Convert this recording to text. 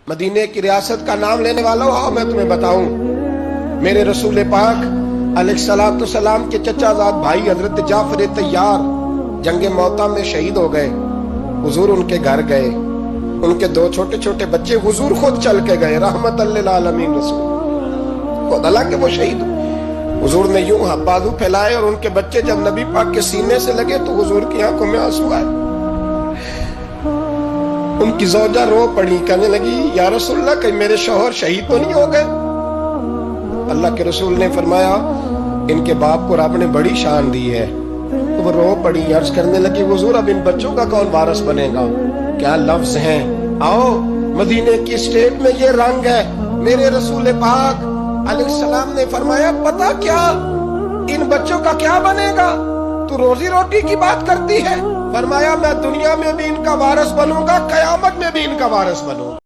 مدینے کی ریاست کا نام لینے والا ہو، میں تمہیں بتاؤں، میرے رسول پاک علیہ السلام کے چچا زاد بھائی حضرت جعفر طیار جنگ موتا میں شہید ہو گئے۔ حضور ان کے گھر گئے، ان کے 2 چھوٹے چھوٹے بچے حضور خود چل کے گئے، رحمت للعالمین رسول خود، حالانکہ وہ شہید ہو۔ حضور نے یوں بازو پھیلائے اور ان کے بچے جب نبی پاک کے سینے سے لگے تو حضور کی آنکھوں میں آنسو آئے۔ ان کی زوجہ رو پڑی، کہنے لگی یا رسول اللہ کہیں میرے شوہر شہید تو نہیں ہو گئے؟ اللہ کے رسول نے فرمایا ان کے باپ کو رب نے بڑی شان دی ہے۔ تو وہ رو پڑی، عرض کرنے لگی حضور اب ان بچوں کا کون وارث بنے گا؟ کیا لفظ ہیں، آؤ مدینے کی اسٹیٹ میں یہ رنگ ہے۔ میرے رسول پاک علیہ السلام نے فرمایا پتہ کیا ان بچوں کا کیا بنے گا؟ تو روزی روٹی کی بات کرتی ہے۔ فرمایا میں دنیا میں بھی ان کا وارث بنوں گا، قیامت میں بھی ان کا وارث بنوں گا۔